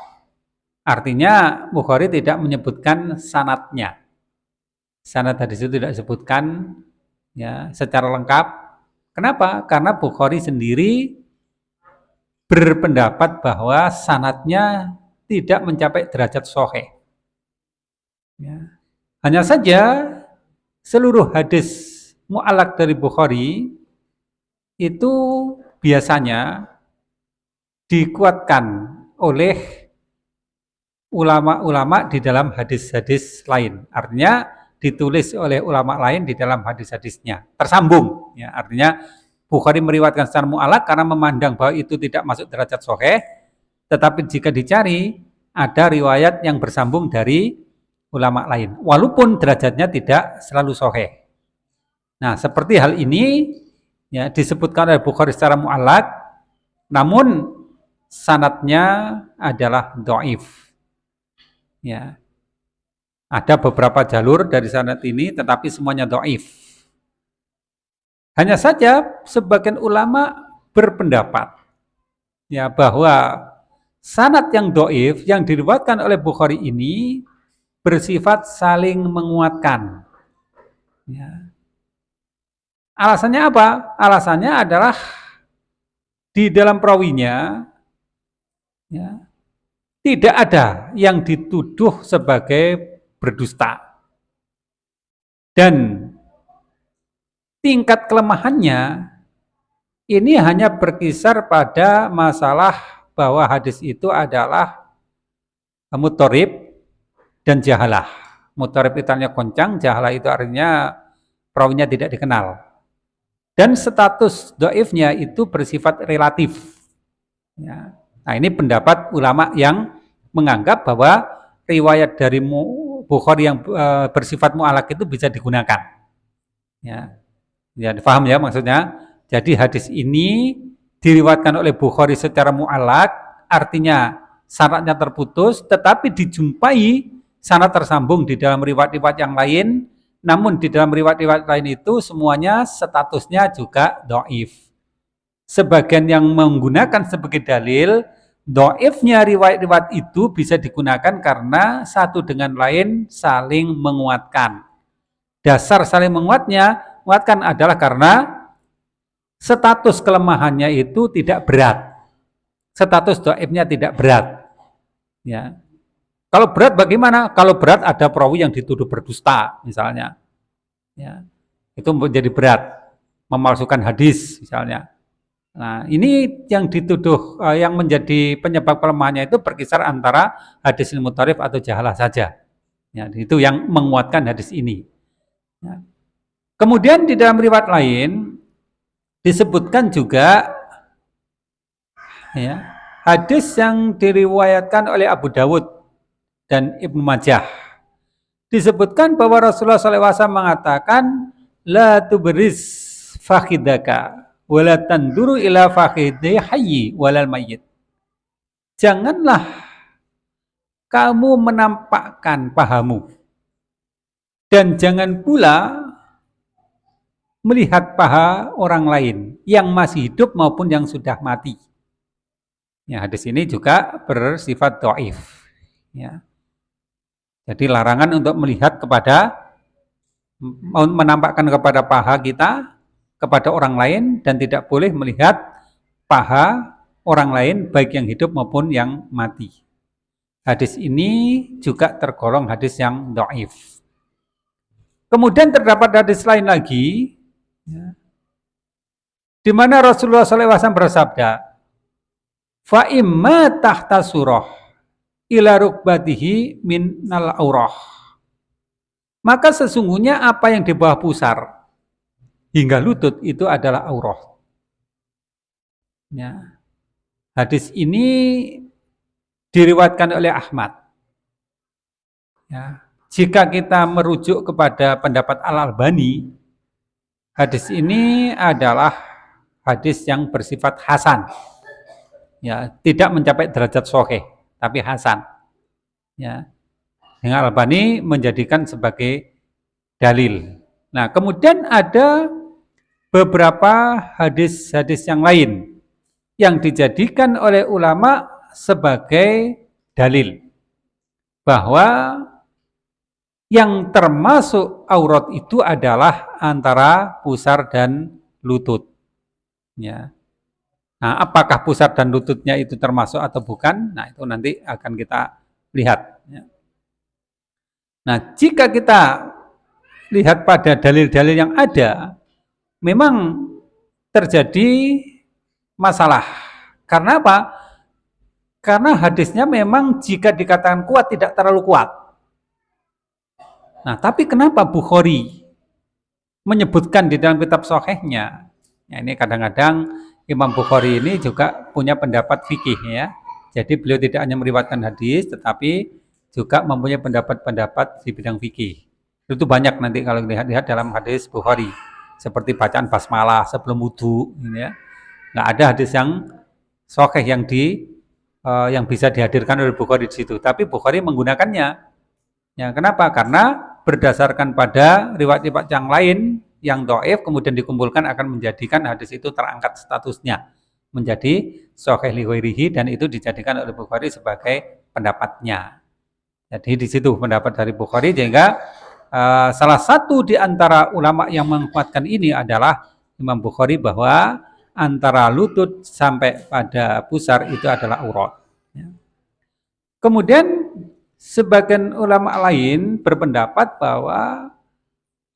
Artinya Bukhari tidak menyebutkan sanadnya. Sanad hadis itu tidak disebutkan ya secara lengkap. Kenapa? Karena Bukhari sendiri berpendapat bahwa sanadnya tidak mencapai derajat sahih. Ya. Hanya saja seluruh hadis mu'allaq dari Bukhari itu biasanya dikuatkan oleh ulama-ulama di dalam hadis-hadis lain. Artinya ditulis oleh ulama lain di dalam hadis-hadisnya. Tersambung. Ya, artinya Bukhari meriwayatkan secara mu'allaq karena memandang bahwa itu tidak masuk derajat sahih. Tetapi jika dicari, ada riwayat yang bersambung dari ulama lain. Walaupun derajatnya tidak selalu sahih. Nah, seperti hal ini ya disebutkan oleh Bukhari secara mu'allaq, namun sanadnya adalah dhaif. Ya. Ada beberapa jalur dari sanad ini tetapi semuanya dhaif. Hanya saja sebagian ulama berpendapat ya bahwa sanad yang dhaif yang diriwayatkan oleh Bukhari ini bersifat saling menguatkan. Ya. Alasannya apa? Alasannya adalah di dalam perawinya ya, tidak ada yang dituduh sebagai berdusta. Dan tingkat kelemahannya ini hanya berkisar pada masalah bahwa hadis itu adalah mutharib dan jahalah. Mutharib itu artinya goncang, jahalah itu artinya perawinya tidak dikenal. Dan status dhaifnya itu bersifat relatif. Ya. Nah, ini pendapat ulama yang menganggap bahwa riwayat dari Bukhari yang bersifat mu'allaq itu bisa digunakan. Ya, ya paham ya maksudnya. Jadi hadis ini diriwayatkan oleh Bukhari secara mu'allaq, artinya sanadnya terputus, tetapi dijumpai sanad tersambung di dalam riwayat-riwayat yang lain. Namun di dalam riwayat-riwayat lain itu semuanya statusnya juga dhaif. Sebagian yang menggunakan sebagai dalil dhaifnya riwayat-riwayat itu bisa digunakan karena satu dengan lain saling menguatkan. Dasar saling menguatkan adalah karena status kelemahannya itu tidak berat. Status dhaifnya tidak berat. Ya. Kalau berat bagaimana? Kalau berat ada perawi yang dituduh berdusta misalnya. Ya. Itu menjadi berat, memalsukan hadis misalnya. Nah, ini yang dituduh yang menjadi penyebab kelemahannya itu berkisar antara hadis mutharif atau jahalah saja. Ya, itu yang menguatkan hadis ini. Ya. Kemudian di dalam riwayat lain disebutkan juga ya, hadis yang diriwayatkan oleh Abu Dawud dan Ibnu Majah. Disebutkan bahwa Rasulullah SAW mengatakan la tubris fakhidaka wala tanduru ila fakhidhi hayyi walal mayyit. Janganlah kamu menampakkan pahamu dan jangan pula melihat paha orang lain yang masih hidup maupun yang sudah mati. Ya, hadis ini juga bersifat dhaif. Ya. Jadi larangan untuk melihat kepada, menampakkan kepada paha kita kepada orang lain dan tidak boleh melihat paha orang lain baik yang hidup maupun yang mati. Hadis ini juga tergolong hadis yang dhaif. Kemudian terdapat hadis lain lagi ya, di mana Rasulullah SAW bersabda, fa imma tahta surah ila rukbatihi minnal aurah. Maka sesungguhnya apa yang di bawah pusar hingga lutut itu adalah aurah. Ya. Hadis ini diriwayatkan oleh Ahmad. Ya. Jika kita merujuk kepada pendapat Al-Albani, hadis ini adalah hadis yang bersifat hasan. Ya, tidak mencapai derajat sahih, tapi hasan. Ya. Dengan Al-Albani menjadikan sebagai dalil. Nah, kemudian ada beberapa hadis-hadis yang lain yang dijadikan oleh ulama sebagai dalil bahwa yang termasuk aurat itu adalah antara pusar dan lutut. Ya. Nah, apakah pusar dan lututnya itu termasuk atau bukan? Nah, itu nanti akan kita lihat. Ya. Nah, jika kita lihat pada dalil-dalil yang ada, memang terjadi masalah. Karena apa? Karena hadisnya memang jika dikatakan kuat tidak terlalu kuat. Nah, tapi kenapa Bukhari menyebutkan di dalam kitab sahihnya? Ya, ini kadang-kadang Imam Bukhari ini juga punya pendapat fikih ya. Jadi beliau tidak hanya meriwayatkan hadis, tetapi juga mempunyai pendapat-pendapat di bidang fikih. Itu banyak nanti kalau lihat dalam hadis Bukhari, seperti bacaan basmalah sebelum wudu, ya. Nggak ada hadis yang sahih yang bisa dihadirkan oleh Bukhari di situ. Tapi Bukhari menggunakannya. Ya, kenapa? Karena berdasarkan pada riwayat-riwayat yang lain yang dhaif kemudian dikumpulkan akan menjadikan hadis itu terangkat statusnya menjadi sahih li ghairihi dan itu dijadikan oleh Bukhari sebagai pendapatnya. Jadi di situ pendapat dari Bukhari sehingga salah satu di antara ulama yang menguatkan ini adalah Imam Bukhari bahwa antara lutut sampai pada pusar itu adalah aurat. Kemudian sebagian ulama lain berpendapat bahwa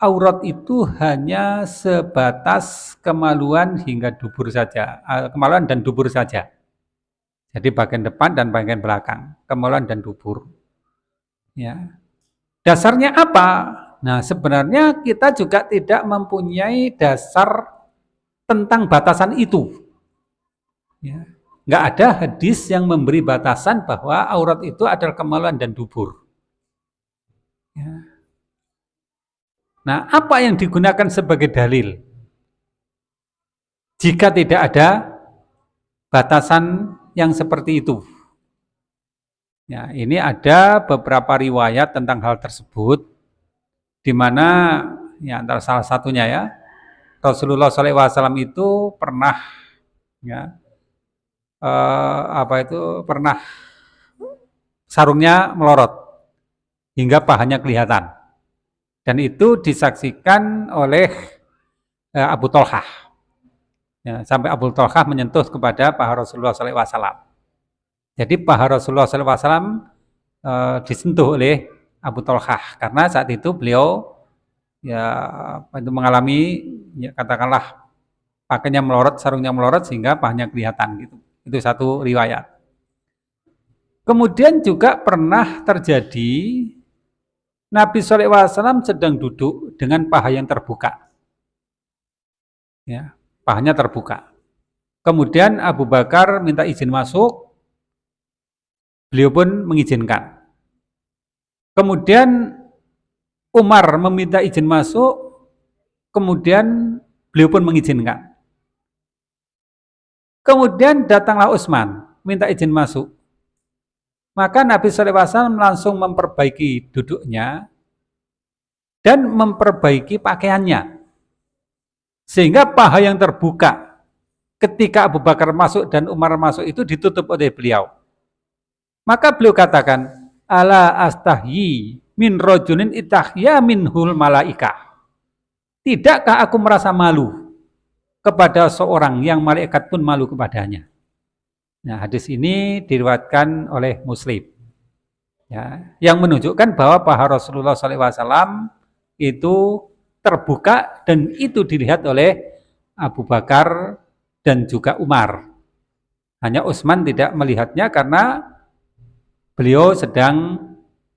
aurat itu hanya sebatas kemaluan hingga dubur saja, kemaluan dan dubur saja. Jadi bagian depan dan bagian belakang, kemaluan dan dubur. Ya. Dasarnya apa? Nah, sebenarnya kita juga tidak mempunyai dasar tentang batasan itu. Ya. Nggak ada hadis yang memberi batasan bahwa aurat itu adalah kemaluan dan dubur. Ya. Nah, apa yang digunakan sebagai dalil? Jika tidak ada batasan yang seperti itu. Ya, ini ada beberapa riwayat tentang hal tersebut, di mana ya antara salah satunya ya Rasulullah SAW itu pernah ya pernah sarungnya melorot hingga pahanya kelihatan, dan itu disaksikan oleh Abu Tolhah. Ya, sampai Abu Tolhah menyentuh kepada paha Rasulullah SAW. Jadi paha Rasulullah SAW disentuh oleh Abu Tolhah karena saat itu beliau itu mengalami ya, katakanlah pakainya melorot, sarungnya melorot sehingga pahanya kelihatan gitu. Itu satu riwayat. Kemudian juga pernah terjadi Nabi SAW sedang duduk dengan paha yang terbuka. Ya, pahanya terbuka. Kemudian Abu Bakar minta izin masuk, beliau pun mengizinkan. Kemudian Umar meminta izin masuk, kemudian beliau pun mengizinkan. Kemudian datanglah Utsman, minta izin masuk. Maka Nabi SAW langsung memperbaiki duduknya dan memperbaiki pakaiannya. Sehingga paha yang terbuka ketika Abu Bakar masuk dan Umar masuk itu ditutup oleh beliau. Maka beliau katakan, ala astahyi min rojulin itahya minhul malaikah. Tidakkah aku merasa malu kepada seorang yang malaikat pun malu kepadanya. Nah, hadis ini diriwayatkan oleh Muslim. Ya, yang menunjukkan bahwa paha Rasulullah SAW itu terbuka dan itu dilihat oleh Abu Bakar dan juga Umar. Hanya Utsman tidak melihatnya karena beliau sedang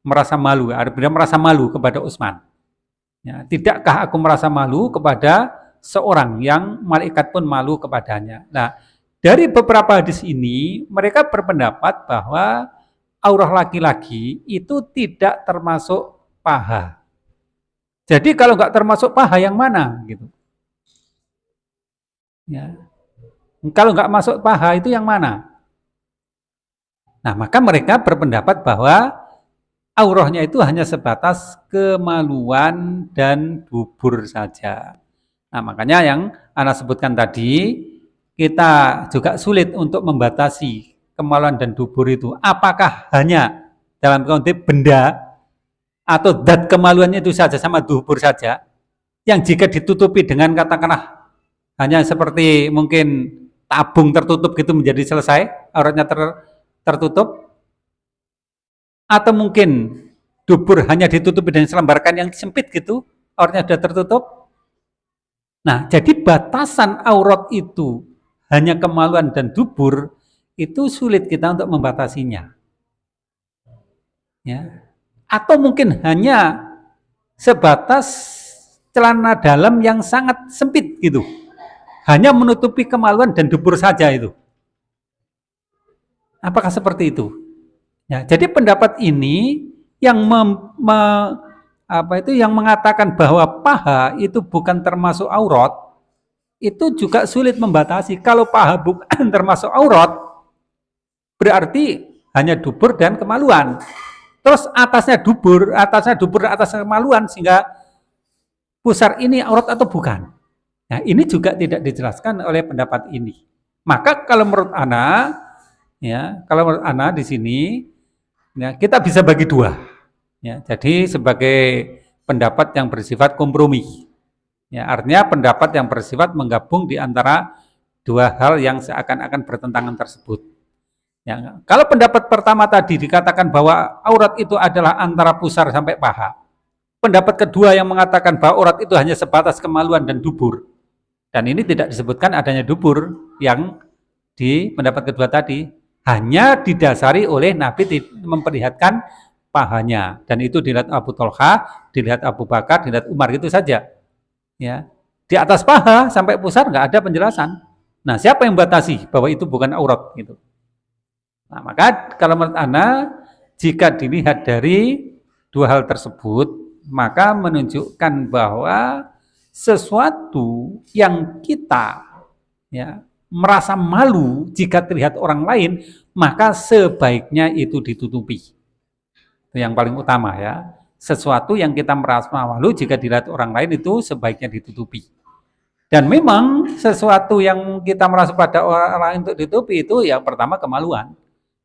merasa malu. Beliau merasa malu kepada Utsman. Ya, tidakkah aku merasa malu kepada seorang yang malaikat pun malu kepadanya. Nah, dari beberapa hadis ini mereka berpendapat bahwa aurah laki-laki itu tidak termasuk paha. Jadi kalau nggak termasuk paha yang mana gitu? Ya. Kalau nggak masuk paha itu yang mana? Nah, maka mereka berpendapat bahwa aurahnya itu hanya sebatas kemaluan dan dubur saja. Nah, makanya yang Ana sebutkan tadi, kita juga sulit untuk membatasi kemaluan dan dubur itu. Apakah hanya dalam konteks benda atau zat kemaluannya itu saja sama dubur saja, yang jika ditutupi dengan katakanlah hanya seperti mungkin tabung tertutup gitu menjadi selesai, auratnya tertutup, atau mungkin dubur hanya ditutupi dengan selembar kain yang sempit gitu, auratnya sudah tertutup. Nah, jadi batasan aurat itu hanya kemaluan dan dubur, itu sulit kita untuk membatasinya. Ya. Atau mungkin hanya sebatas celana dalam yang sangat sempit gitu. Hanya menutupi kemaluan dan dubur saja itu. Apakah seperti itu? Ya, jadi pendapat ini yang yang mengatakan bahwa paha itu bukan termasuk aurat, itu juga sulit membatasi. Kalau paha bukan termasuk aurat, berarti hanya dubur dan kemaluan. Terus atasnya dubur, atasnya kemaluan, sehingga pusar ini aurat atau bukan. Nah, ini juga tidak dijelaskan oleh pendapat ini. Maka kalau menurut Ana di sini, ya, kita bisa bagi dua. Ya, jadi sebagai pendapat yang bersifat kompromi. Ya, artinya pendapat yang bersifat menggabung di antara dua hal yang seakan-akan bertentangan tersebut. Ya, kalau pendapat pertama tadi dikatakan bahwa aurat itu adalah antara pusar sampai paha. Pendapat kedua yang mengatakan bahwa aurat itu hanya sebatas kemaluan dan dubur. Dan ini tidak disebutkan adanya dubur yang di pendapat kedua tadi. Hanya didasari oleh Nabi memperlihatkan pahanya, dan itu dilihat Abu Thalha, dilihat Abu Bakar, dilihat Umar, gitu saja. Ya, di atas paha sampai pusar nggak ada penjelasan. Nah, siapa yang batasi bahwa itu bukan aurat gitu? Nah, maka kalau menurut Ana, jika dilihat dari dua hal tersebut, maka menunjukkan bahwa sesuatu yang kita ya merasa malu jika terlihat orang lain, maka sebaiknya itu ditutupi. Itu yang paling utama ya. Sesuatu yang kita merasa malu jika dilihat orang lain itu sebaiknya ditutupi. Dan memang sesuatu yang kita merasa pada orang lain untuk ditutupi itu yang pertama kemaluan.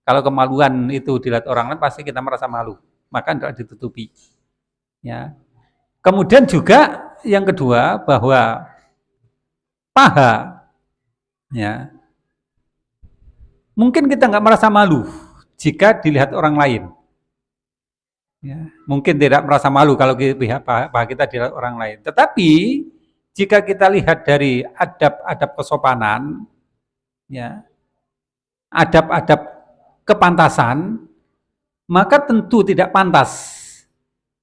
Kalau kemaluan itu dilihat orang lain pasti kita merasa malu, maka tidak ditutupi. Ya. Kemudian juga yang kedua bahwa paha, ya, mungkin kita nggak merasa malu jika dilihat orang lain. Ya, mungkin tidak merasa malu kalau paha kita dilihat orang lain. Tetapi jika kita lihat dari adab-adab kesopanan, ya, adab-adab kepantasan, maka tentu tidak pantas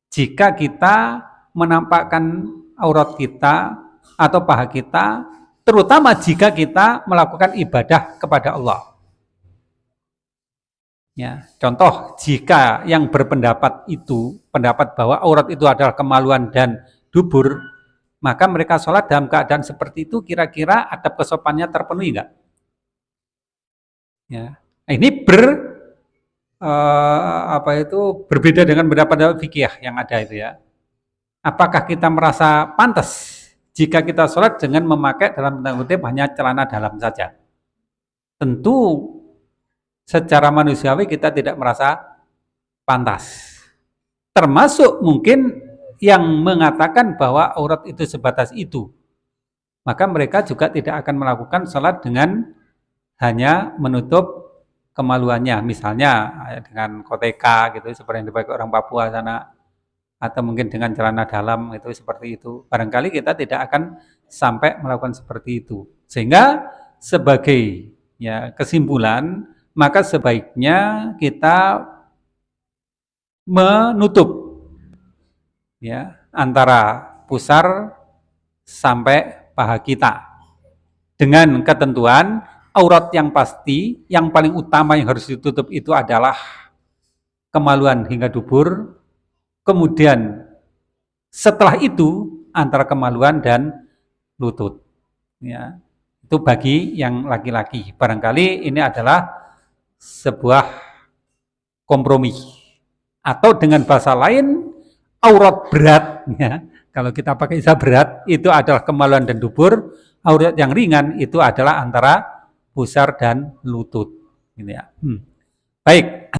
jika kita menampakkan aurat kita atau paha kita, terutama jika kita melakukan ibadah kepada Allah. Ya, contoh, jika yang berpendapat itu, pendapat bahwa aurat itu adalah kemaluan dan dubur, maka mereka sholat dalam keadaan seperti itu, kira-kira adab kesopanannya terpenuhi enggak? Ya, ini berbeda dengan pendapat fikih yang ada itu ya. Apakah kita merasa pantas jika kita sholat dengan memakai dalam tanda kutip hanya celana dalam saja? Tentu secara manusiawi kita tidak merasa pantas. Termasuk mungkin yang mengatakan bahwa aurat itu sebatas itu. Maka mereka juga tidak akan melakukan sholat dengan hanya menutup kemaluannya. Misalnya dengan koteka gitu, seperti yang dipakai orang Papua sana. Atau mungkin dengan celana dalam itu seperti itu. Barangkali kita tidak akan sampai melakukan seperti itu. Sehingga sebagai ya kesimpulan, maka sebaiknya kita menutup ya antara pusar sampai paha kita dengan ketentuan aurat yang pasti, yang paling utama yang harus ditutup itu adalah kemaluan hingga dubur. Kemudian setelah itu antara kemaluan dan lutut. Ya, itu bagi yang laki-laki. Barangkali ini adalah sebuah kompromi. Atau dengan bahasa lain, aurat berat. Ya. Kalau kita pakai istilah berat, itu adalah kemaluan dan dubur. Aurat yang ringan itu adalah antara pusar dan lutut. Gitu ya. Baik.